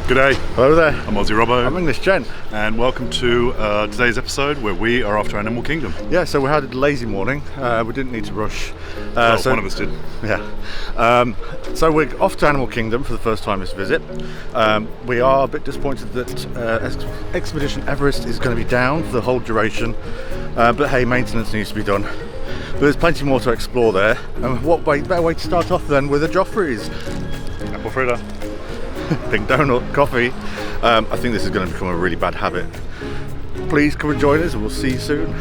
G'day. Hello there. I'm Aussie Robbo. I'm English Jen. And welcome to today's episode where we are off to Animal Kingdom. Yeah, so we had a lazy morning. We didn't need to rush. One of us did. Yeah. So we're off to Animal Kingdom for the first time this visit. We are a bit disappointed that Expedition Everest is going to be down for the whole duration. But hey, maintenance needs to be done. But there's plenty more to explore there. And what better way to start off than with a Joffrey's? Apple fritter. Pink donut, coffee. I think this is going to become a really bad habit. Please come and join us and we'll see you soon.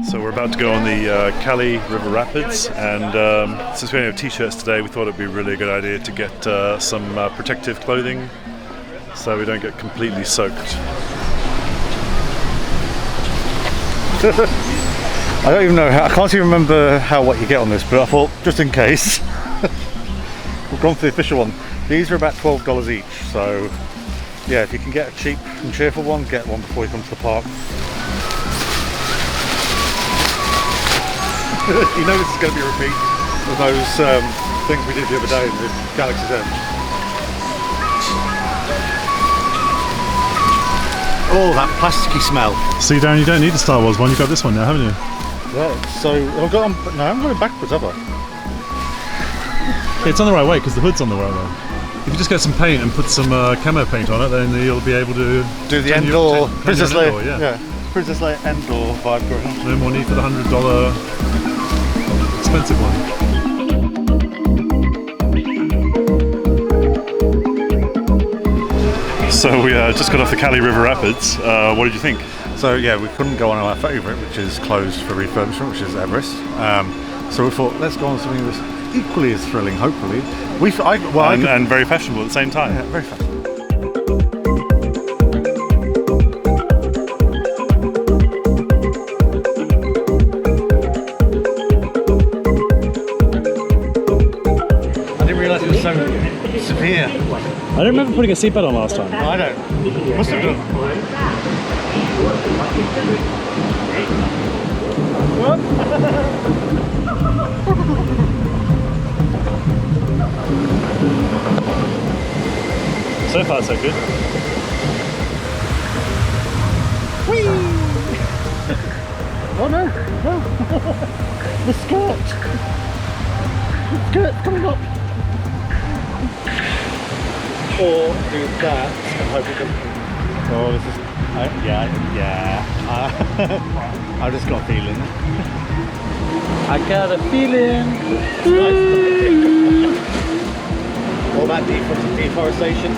So we're about to go on the Kali River Rapids, and since we only have t-shirts today, we thought it'd be really a good idea to get some protective clothing so we don't get completely soaked. I don't even know how, I can't even remember what you get on this, but I thought just in case. We've gone for the official one. These are about $12 each, so yeah, if you can get a cheap and cheerful one, get one before you come to the park. You know this is going to be a repeat of those things we did the other day in the Galaxy's Edge. Oh, that plasticky smell. See, Darren, you don't need the Star Wars one, you've got this one now, haven't you? Yeah, so I've got on, no, I'm going backwards, have I? It's on the right way because the hood's on the right way. If you just get some paint and put some camo paint on it, then you'll be able to do the Endor, Princess Leia, yeah. Princess Leia Endor vibe going on. No more need for the $100 expensive one. So we just got off the Kali River Rapids. What did you think? So yeah, we couldn't go on our favourite, which is closed for refurbishment, which is Everest. So we thought, let's go on something that's equally as thrilling, hopefully. And very fashionable at the same time. Yeah, very fashionable. So severe. I don't remember putting a seatbelt on last time. No, I don't. Must have done. So far, so good. Whee! Oh no! No! The skirt! The skirt's coming up! Or do that and hope we can. Oh, this is. I just got a feeling. I got a feeling. All that deforestation.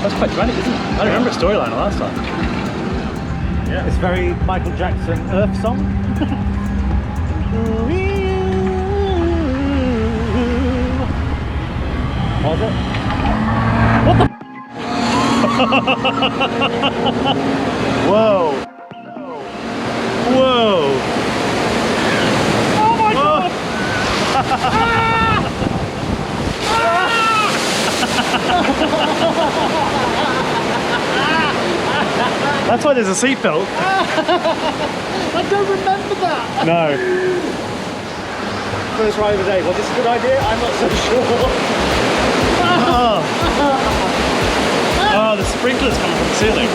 That's quite dramatic, isn't it? I don't remember a storyline last time. Yeah. It's very Michael Jackson Earth song. Was it? What the? Whoa! Whoa! Oh my God! That's why there's a seatbelt. I don't remember that. No. First ride of the day. Was this a good idea? I'm not so sure. Oh, the sprinkler's coming from the ceiling.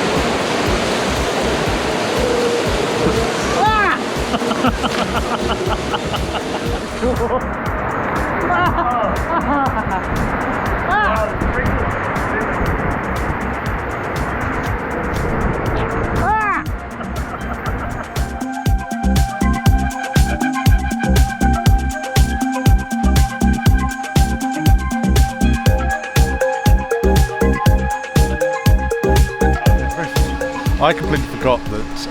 I completely forgot that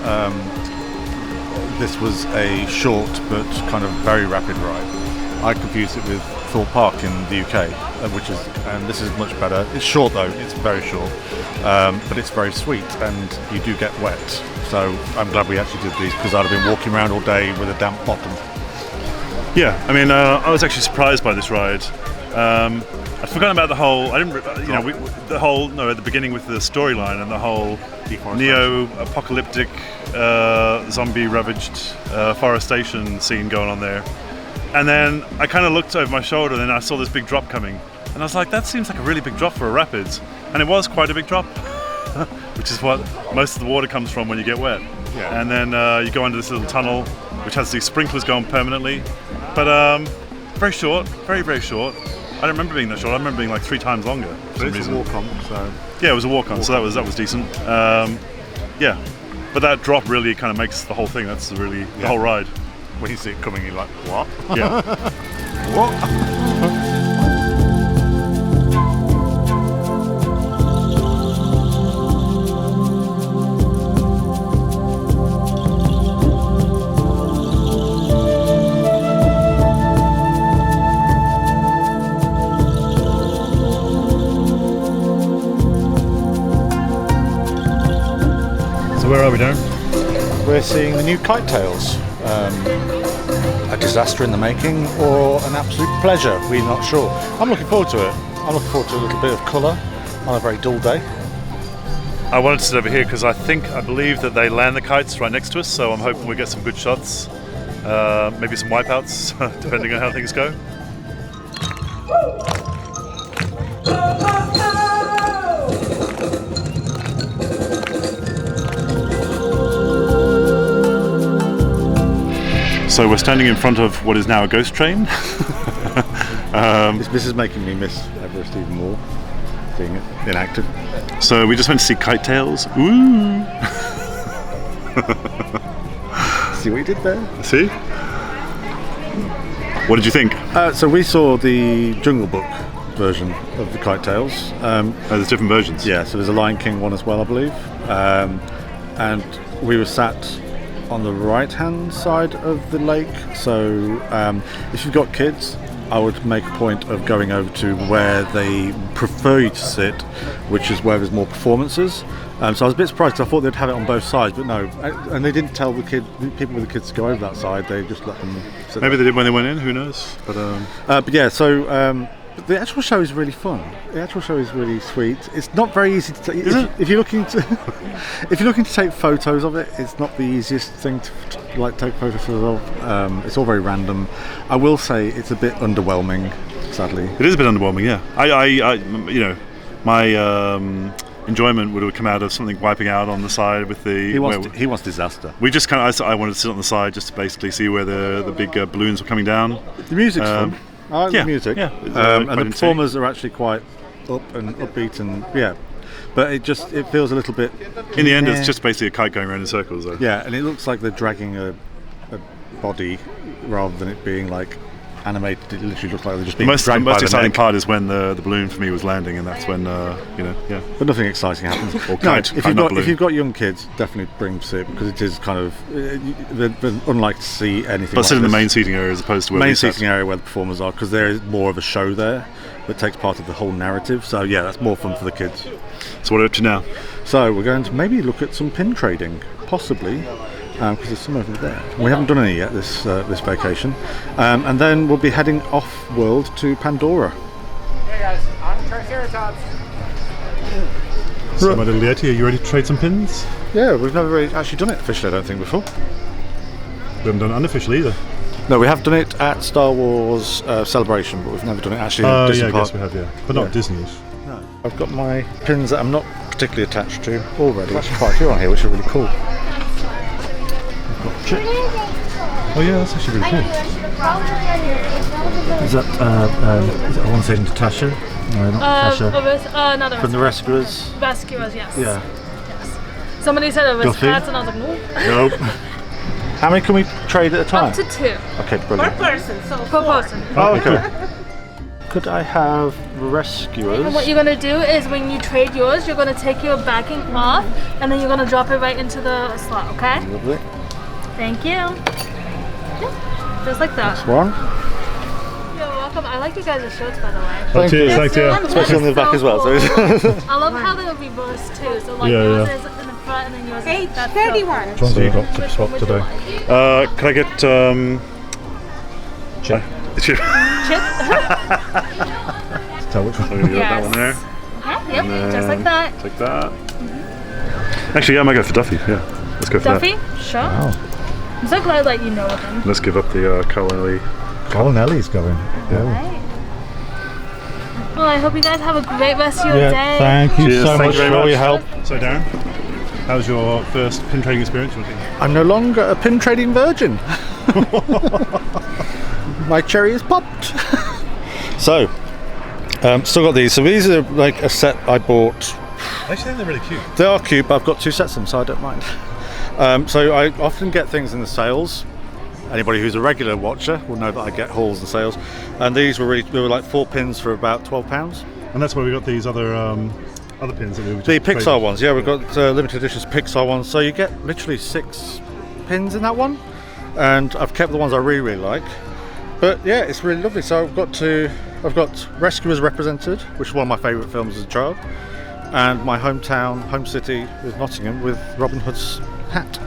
this was a short but kind of very rapid ride. I confused it with Thorpe Park in the UK, and this is much better. It's short though, it's very short, but it's very sweet, and you do get wet. So I'm glad we actually did these, because I'd have been walking around all day with a damp bottom. Yeah, I mean, I was actually surprised by this ride. I'd forgotten about the whole. I didn't, at the beginning with the storyline and the whole neo-apocalyptic, zombie-ravaged forestation scene going on there. And then I kind of looked over my shoulder, and then I saw this big drop coming, and I was like, that seems like a really big drop for a rapids, and it was quite a big drop, which is what most of the water comes from when you get wet. Yeah. And then you go under this little tunnel, which has these sprinklers going permanently, but very short, very, very short. I don't remember being that short. I remember being like 3 times longer for some reason. It's a walk-on, so... Yeah, it was a walk-on, so that was decent. Yeah, but that drop really kind of makes the whole thing. That's really the whole ride. When you see it coming, you're like, what? Yeah. What? Where are we, Darren? We're seeing the new KiteTails. A disaster in the making, or an absolute pleasure, we're not sure. I'm looking forward to it. I'm looking forward to a little bit of colour on a very dull day. I wanted to sit over here because I believe that they land the kites right next to us, so I'm hoping we get some good shots. Maybe some wipeouts, depending on how things go. So we're standing in front of what is now a ghost train. This is making me miss Everest even more, seeing it inactive. So we just went to see KiteTails. Ooh! See what you did there? See? What did you think? So we saw the Jungle Book version of the KiteTails. There's different versions. Yeah, so there's a Lion King one as well, I believe. And we were sat on the right-hand side of the lake, so if you've got kids, I would make a point of going over to where they prefer you to sit, which is where there's more performances. So I was a bit surprised, because I thought they'd have it on both sides, but no, and they didn't tell people with the kids to go over that side. They just let them sit. Maybe they did when they went in. Who knows? But yeah, so. The actual show is really fun. The actual show is really sweet. It's not very easy to take. If you're looking to take photos of it, it's not the easiest thing to take photos of. It's all very random. I will say it's a bit underwhelming, sadly. It is a bit underwhelming, yeah. I my enjoyment would have come out of something wiping out on the side with the. He wants disaster. We just I wanted to sit on the side just to basically see where the big balloons were coming down. The music's fun. I like the music, yeah. And the performers are actually quite up and upbeat, and but it feels a little bit. In the end, it's just basically a kite going around in circles, though. Yeah, and it looks like they're dragging a body rather than it being like animated. It literally looks like they're just being dragged by the exciting neck. part is when the balloon for me was landing, and that's when yeah. But nothing exciting happens. If you've got young kids, definitely bring them to see it, because it is kind of they're unlike to see anything. But sit in the main seating area as opposed to where area where the performers are, because there is more of a show there that takes part of the whole narrative. So yeah, that's more fun for the kids. So what are we up to now? So we're going to maybe look at some pin trading, possibly. Because there's some over there. We haven't done any yet this vacation, and then we'll be heading off-world to Pandora. Hey guys, I'm Triceratops. So my little Yeti, are you ready to trade some pins? Yeah, we've never really actually done it officially, I don't think, before. We haven't done it unofficially either. No, we have done it at Star Wars Celebration, but we've never done it actually in Disney I Park. guess we have, yeah. But not Disney-ish. No. I've got my pins that I'm not particularly attached to already. There's quite a few on here, which are really cool. Oh yeah, that's actually really cool. Is that I want to say Natasha? No, not Natasha. From the Rescuers. Rescuers, yes. Yeah. Yes. Somebody said it was Duffy? cats, and I was like, no. Nope. How many can we trade at a time? Up to 2 Okay, brilliant. Per person, so per person. Oh, okay. Could I have Rescuers? And what you're going to do is when you trade yours, you're going to take your backing off, and then you're going to drop it right into the slot, okay? Lovely. Thank you. Yeah, just like that. One. You're welcome. I like you guys' shirts, by the way. Oh, cheers, thanks, yeah. Especially on the back as well. So I love how they're reversed too. So like Yeah, yours yeah. is in the front and then yours Page is that's 31. Which ones have you got to Which swap one would you today? like? Can I get Chip. chip? Chip? Tell which one. So you got that one there. Okay, yep, And just like then that. Take that. Actually, yeah, I might go for Duffy. Yeah, let's go for Duffy? that. Sure. Wow. I'm so glad that you know them. Let's give up the Colonelly. Colonelli's going. Yeah. Right. Well, I hope you guys have a great rest of your day. Thank you Cheers, so thank much you very for all much. your help. So Darren, how was your first pin trading experience? What do you think? I'm no longer a pin trading virgin. My cherry is popped. So, still got these. So these are like a set I bought. I actually think they're really cute. They are cute, but I've got 2 sets of them, so I don't mind. So I often get things in the sales. Anybody who's a regular watcher will know that I get hauls and sales. And these were like 4 pins for about £12. And that's why we got these other pins that we were just The Pixar trading. ones, yeah, we've got limited editions Pixar ones. So you get literally 6 pins in that one. And I've kept the ones I really, really like. But yeah, it's really lovely. So I've got Rescuers represented, which is one of my favourite films as a child. And my home city is Nottingham with Robin Hood's hat.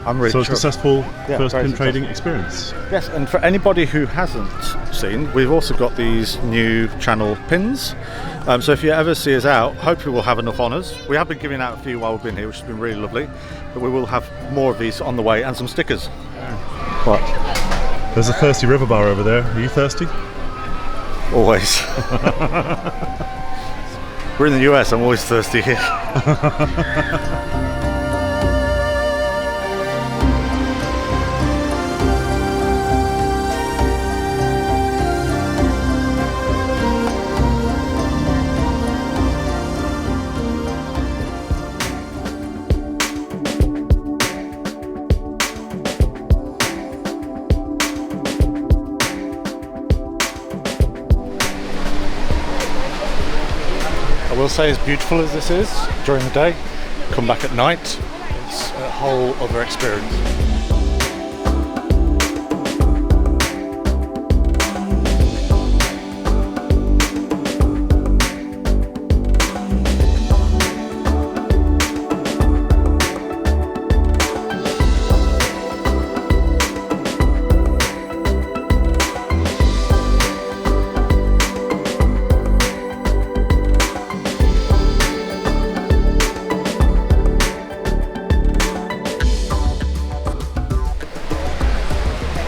I'm really So it's a chuffed. successful Yeah, first very pin successful. trading experience. Yes, and for anybody who hasn't seen, we've also got these new channel pins. So if you ever see us out, hopefully we'll have enough honours. We have been giving out a few while we've been here, which has been really lovely. But we will have more of these on the way and some stickers. What? There's a thirsty river bar over there. Are you thirsty? Always. We're in the US, I'm always thirsty here. I will say, as beautiful as this is during the day, come back at night, it's a whole other experience.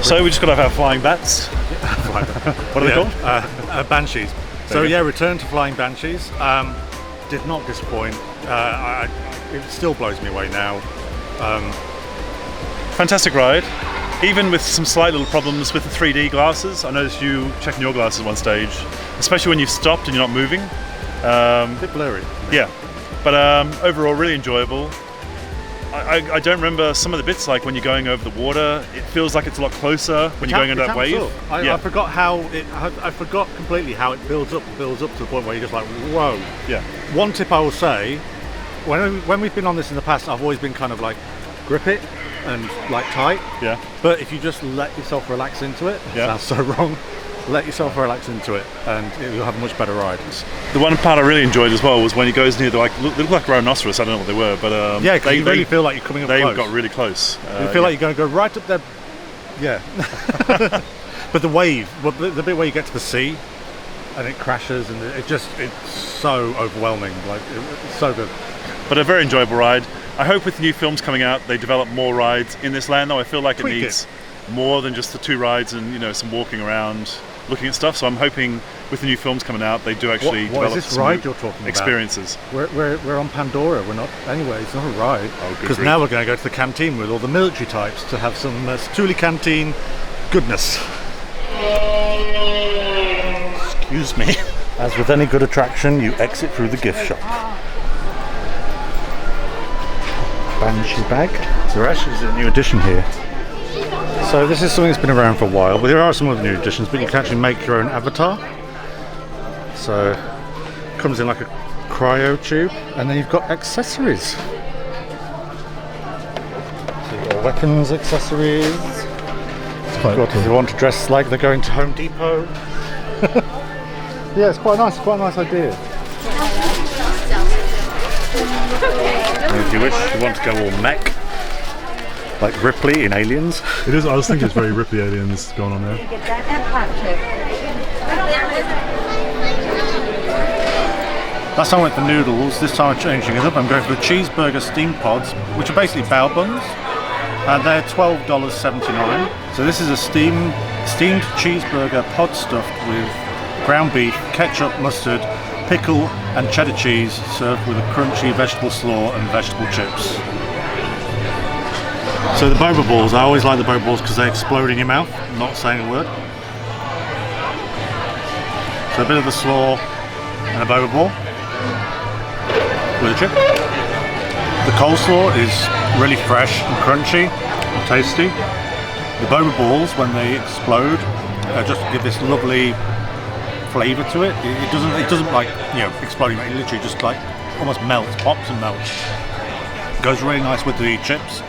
So we just got off our flying bats. What are they called? Banshees. So yeah, return to flying Banshees. Did not disappoint. It still blows me away now. Fantastic ride. Even with some slight little problems with the 3D glasses. I noticed you checking your glasses one stage, especially when you've stopped and you're not moving. A bit blurry. Yeah, but overall really enjoyable. I don't remember some of the bits, like when you're going over the water, it feels like it's a lot closer when you're going under that wave. I forgot how I forgot completely how it builds up to the point where you're just like, whoa. Yeah. One tip I will say, when we've been on this in the past, I've always been kind of like, grip it and like tight. Yeah. But if you just let yourself relax into it, Yeah. sounds so wrong. Let yourself relax into it, and you'll have a much better ride. The one part I really enjoyed as well was when he goes near the, like, they look like rhinoceros. I don't know what they were, but Yeah, because you really feel like you're coming up they close. got really close. You feel like you're going to go right up there. Yeah. But the wave, the bit where you get to the sea, and it crashes, and it's so overwhelming. Like it's so good. But a very enjoyable ride. I hope with new films coming out, they develop more rides in this land. Though I feel like Tweak it needs more than just the 2 rides and some walking around, looking at stuff. So I'm hoping with the new films coming out, they do actually What develop is this some ride new you're talking about? experiences. We're on Pandora. We're not. Anyway, it's not a ride. Oh, good Because grief. now we're going to go to the canteen with all the military types to have some Satu'li Canteen goodness. Excuse me. As with any good attraction, you exit through the gift shop. Banshee bag. So there actually is a new addition here. So this is something that's been around for a while, but there are some other new additions, but you can actually make your own avatar. So it comes in like a cryo tube, and then you've got accessories. So you've got a weapons, accessories. It's quite If you want to dress like they're going to Home Depot. Yeah, it's quite nice. Quite a nice idea. And if you wish, you want to go all mech, like Ripley in Aliens. It is. I was thinking it's very Ripley Aliens going on there. Last time I went for noodles, this time I'm changing it up. I'm going for the cheeseburger steam pods, which are basically bao buns, and they're $12.79. So this is a steamed cheeseburger pod stuffed with ground beef, ketchup, mustard, pickle and cheddar cheese, served with a crunchy vegetable slaw and vegetable chips. So the boba balls, I always like the boba balls because they explode in your mouth, not saying a word. So a bit of the slaw and a boba ball with a chip. The coleslaw is really fresh and crunchy and tasty. The boba balls, when they explode, just give this lovely flavour to it. It doesn't like, you know, exploding. It literally just like almost melts, pops and melts. Goes really nice with the chips.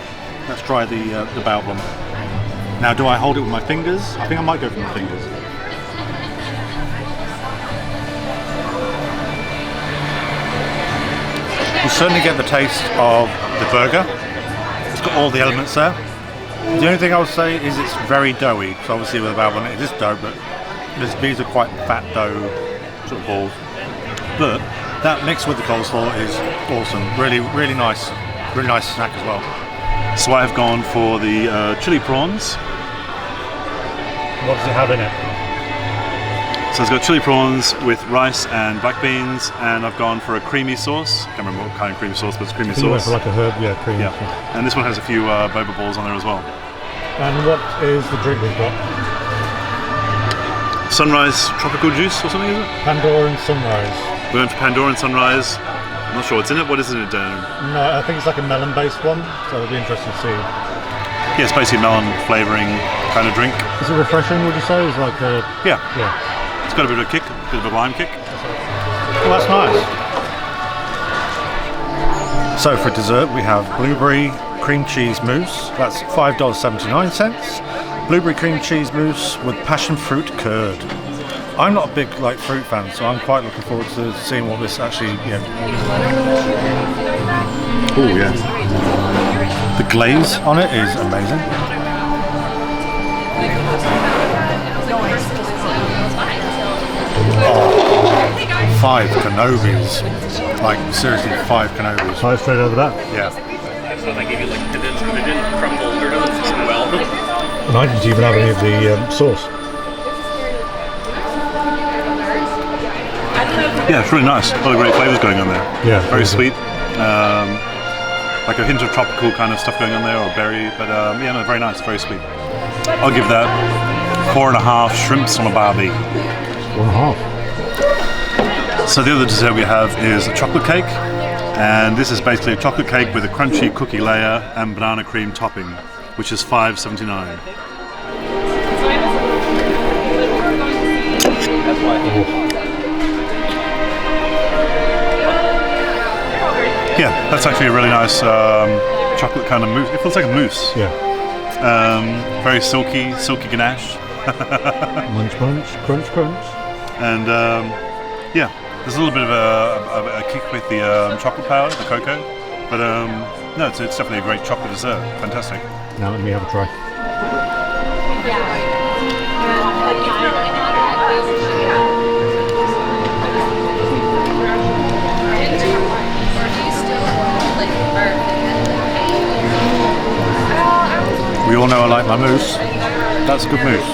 Let's try the bao bun. Now, do I hold it with my fingers? I think I might go for my fingers. You certainly get the taste of the burger. It's got all the elements there. The only thing I would say is it's very doughy. So obviously with the bao bun it is dough, but these are quite fat dough sort of balls. But that mixed with the coleslaw is awesome. Really, really nice snack as well. So I've gone for the chili prawns. What does it have in it? So it's got chili prawns with rice and black beans, and I've gone for a creamy sauce. Can't remember what kind of creamy sauce, but it's creamy You went sauce. for like a herb, yeah, cream. Yeah, and this one has a few boba balls on there as well. And what is the drink we've got? Sunrise tropical juice or something, is it? Pandora and Sunrise. We went for Pandora and Sunrise. I'm not sure what's in it. What is in it, Dan? No, I think it's like a melon-based one, so it'll be interesting to see. Yeah, it's basically melon flavouring kind of drink. Is it refreshing, would you say? It's like a... Yeah, Yeah. it's got a bit of a kick, a bit of a lime kick. Well, that's nice. So for dessert we have blueberry cream cheese mousse. That's $5.79. Blueberry cream cheese mousse with passion fruit curd. I'm not a big fruit fan, so I'm quite looking forward to seeing what this actually, Oh yeah. The glaze on it is amazing. Oh, 5 Canobis. Like seriously, 5 Canobis. Right, straight over that. Yeah. So they give you they didn't crumble or doesn't well. And I didn't even have any of the sauce. Yeah, it's really nice. A lot of great flavours going on there. Yeah. Very sweet. Like a hint of tropical kind of stuff going on there, or berry, but yeah, no, very nice, very sweet. I'll give that 4.5 shrimps on a barbie. 1.5. So the other dessert we have is a chocolate cake, and this is basically a chocolate cake with a crunchy cookie layer and banana cream topping, which is $5.79. Yeah, that's actually a really nice chocolate kind of mousse. It feels like a mousse. Yeah. Very silky ganache. Munch, munch, crunch, crunch. And yeah, there's a little bit of a kick with the chocolate powder, the cocoa. But no, it's definitely a great chocolate dessert. Fantastic. Now let me have a try. We all know I like my mousse. That's a good mousse.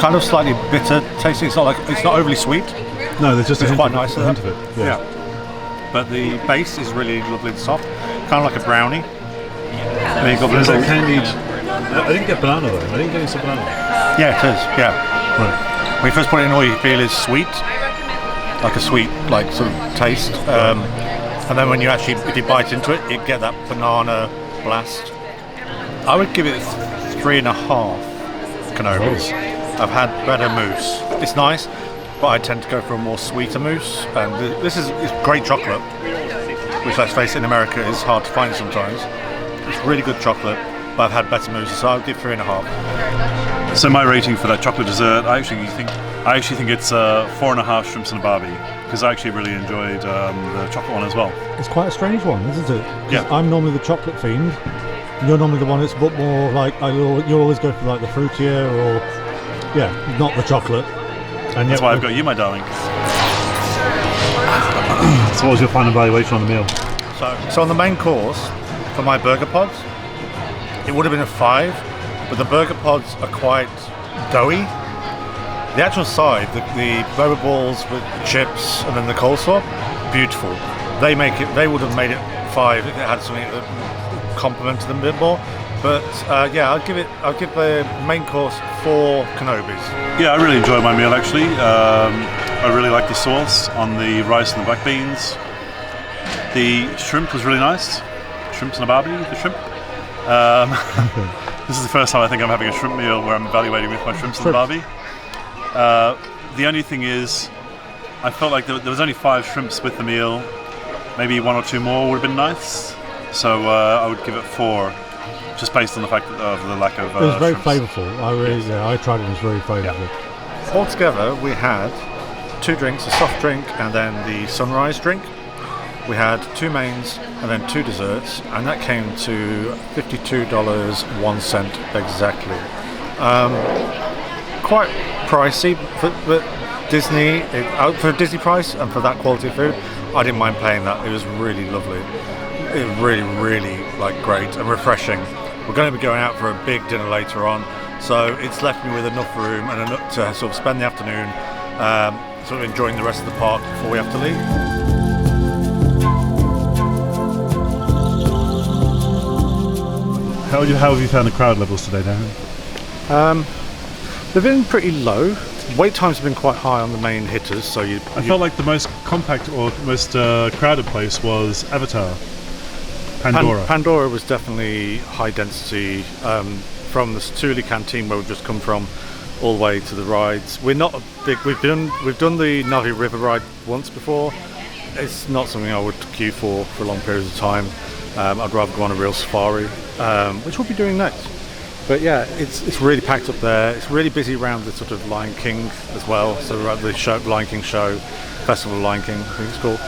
Kind of slightly bitter tasting. It's not overly sweet. No, there's just It's a quite hint, nice. a hint of it. Yeah. But the base is really lovely and soft. Kind of like a brownie. There you go. There's that Little- candied. I didn't get banana though. I didn't get some banana. Yeah, it is. Yeah. Right. When you first put it in, all you feel is sweet, like a sweet, sort of taste. And then when you actually, if you bite into it, you get that banana blast. I would give it 3.5 Canobis. I've had better mousse. It's nice, but I tend to go for a more sweeter mousse. And this is great chocolate, which let's face it, in America is hard to find sometimes. It's really good chocolate, but I've had better mousses, so I'll give 3.5. So my rating for that chocolate dessert, I actually think it's 4.5 shrimps and a barbie, because I actually really enjoyed the chocolate one as well. It's quite a strange one, isn't it? 'Cause Yeah. I'm normally the chocolate fiend. You're normally the one that's a bit more like you'll always go for like the fruitier or not the chocolate. And That's why I've got you, my darling. So what was your final valuation on the meal? So on the main course, for my burger pods, it would have been a 5, but the burger pods are quite doughy. The actual side, the boba balls with the chips and then the coleslaw, beautiful. They would have made it 5 if it had something that complemented them a bit more. But I'll give the main course 4 Canobis. Yeah, I really enjoyed my meal actually. I really liked the sauce on the rice and the black beans. The shrimp was really nice. Shrimps and a barbie, the shrimp. This is the first time I think I'm having a shrimp meal where I'm evaluating with my shrimps and the barbie. The only thing is, I felt like there was only 5 shrimps with the meal. Maybe 1 or 2 more would have been nice. So I would give it 4, just based on the fact of the lack of. It was very shrimps. flavourful. I tried it. It was very flavourful. Yeah. Altogether, we had 2 drinks, a soft drink and then the sunrise drink. We had 2 mains and then 2 desserts, and that came to $52.01 exactly. Quite pricey, but Disney, for a Disney price and for that quality of food, I didn't mind paying that. It was really lovely. It was really, really great and refreshing. We're going to be going out for a big dinner later on, so it's left me with enough room and enough to sort of spend the afternoon sort of enjoying the rest of the park before we have to leave. How have you found the crowd levels today, Darren? They've been pretty low. Wait times have been quite high on the main hitters, so I felt like the most compact or most crowded place was Avatar. Pandora. Pandora was definitely high density from the Satu'li Canteen where we've just come from all the way to the rides. We're not a big. We've done the Navi River ride once before. It's not something I would queue for long periods of time. I'd rather go on a real safari, which we'll be doing next. But yeah, it's really packed up there. It's really busy around the sort of Lion King as well. So we're at the Lion King show, Festival of Lion King, I think it's called.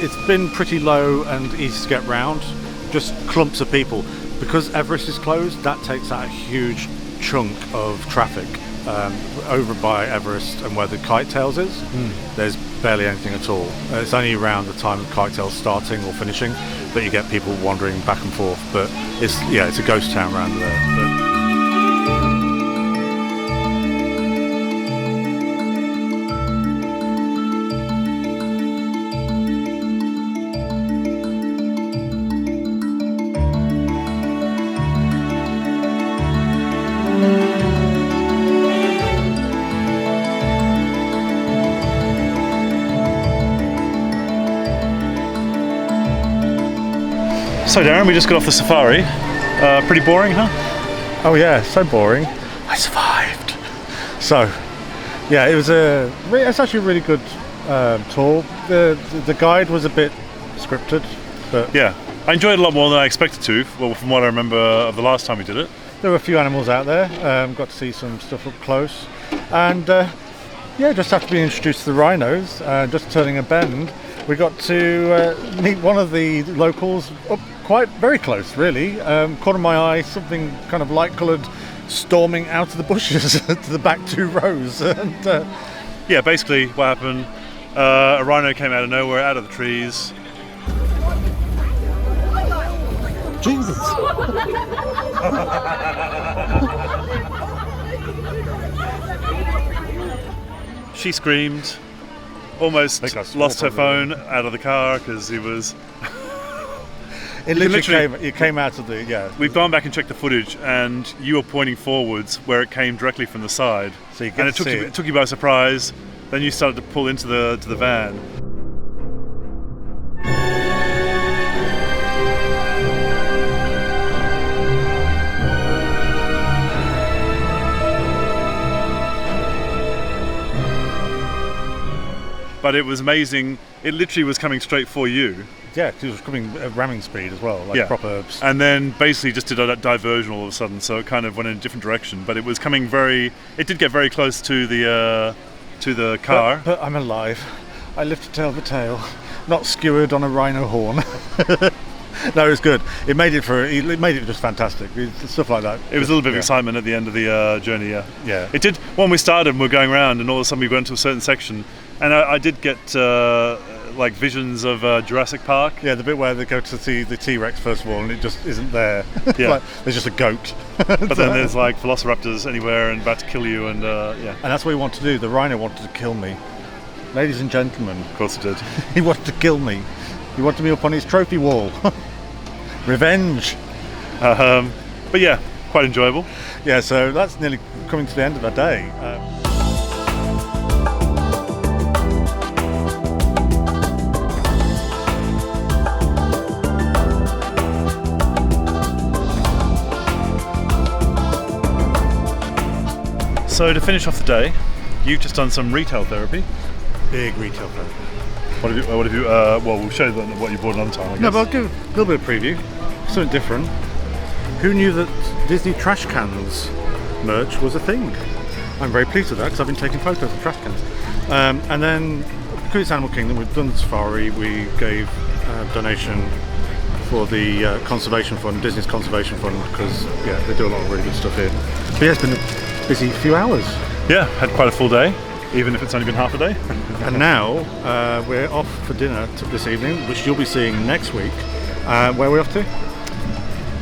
It's been pretty low and easy to get round. Just clumps of people. Because Everest is closed, that takes out a huge chunk of traffic. Over by Everest and where the KiteTails is, there's barely anything at all. It's only around the time of KiteTails starting or finishing that you get people wandering back and forth. But it's a ghost town around there. So Darren, we just got off the safari. Pretty boring, huh? Oh yeah, so boring. I survived. So, yeah, it's actually a really good tour. The guide was a bit scripted, but Yeah, I enjoyed it a lot more than I expected to. Well, from what I remember of the last time we did it. there were a few animals out there. Got to see some stuff up close, and just after being introduced to the rhinos, just turning a bend, we got to meet one of the locals up very close, really. Caught in my eye something kind of light-coloured storming out of the bushes to the back 2 rows. And, Yeah, basically what happened, a rhino came out of nowhere, out of the trees. Jesus! She screamed, almost lost her phone out of the car because he was... it literally came out of the, We've gone back and checked the footage, and you were pointing forwards where it came directly from the side. So you and get it took you by surprise. Then you started to pull into the van. But it was amazing. It literally was coming straight for you. yeah, it was coming at ramming speed as well, like Yeah. proper. And then basically just did a diversion all of a sudden, so it kind of went in a different direction. But it was coming it did get very close to the car. But I'm alive. I lifted tail for tail, not skewered on a rhino horn. No, it was good. It made it just fantastic. Stuff like that. It was a little bit of Yeah. excitement at the end of the journey, yeah. Yeah. It did, when we started and we were going around and all of a sudden we went to a certain section and I did get like visions of Jurassic Park. Yeah, the bit where they go to see the T-Rex first of all, and it just isn't there. Yeah. Like, there's just a goat. But then there's like velociraptors anywhere and about to kill you and yeah. And that's what he wanted to do. The rhino wanted to kill me. Ladies and gentlemen, Of course it did. he wanted to kill me. He wanted me up on his trophy wall. Revenge. But yeah, quite enjoyable. Yeah, so that's nearly coming to the end of our day. So to finish off the day, you've just done some retail therapy. Big retail fair. What have you, well, we'll show you what you bought on time, I guess. No, but I'll give a little bit of preview. Something different. Who knew that Disney trash cans merch was a thing? I'm very pleased with that because I've been taking photos of trash cans. And then, because it's Animal Kingdom, we've done the safari. We gave a donation for the Conservation Fund, Disney's Conservation Fund, because yeah, they do a lot of really good stuff here. But yeah, it's been a busy few hours. Yeah, had quite a full day, even if it's only been half a day. And now we're off for dinner this evening, which you'll be seeing next week. Where are we off to?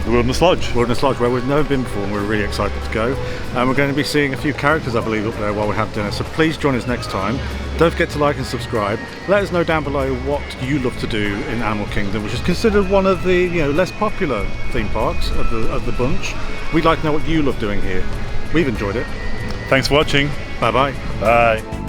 The Wilderness Lodge. Wilderness Lodge, where we've never been before, and we're really excited to go. And we're going to be seeing a few characters, I believe, up there while we have dinner. So please join us next time. Don't forget to like and subscribe. Let us know down below what you love to do in Animal Kingdom, which is considered one of the less popular theme parks of the bunch. We'd like to know what you love doing here. We've enjoyed it. Thanks for watching. Bye bye. Bye.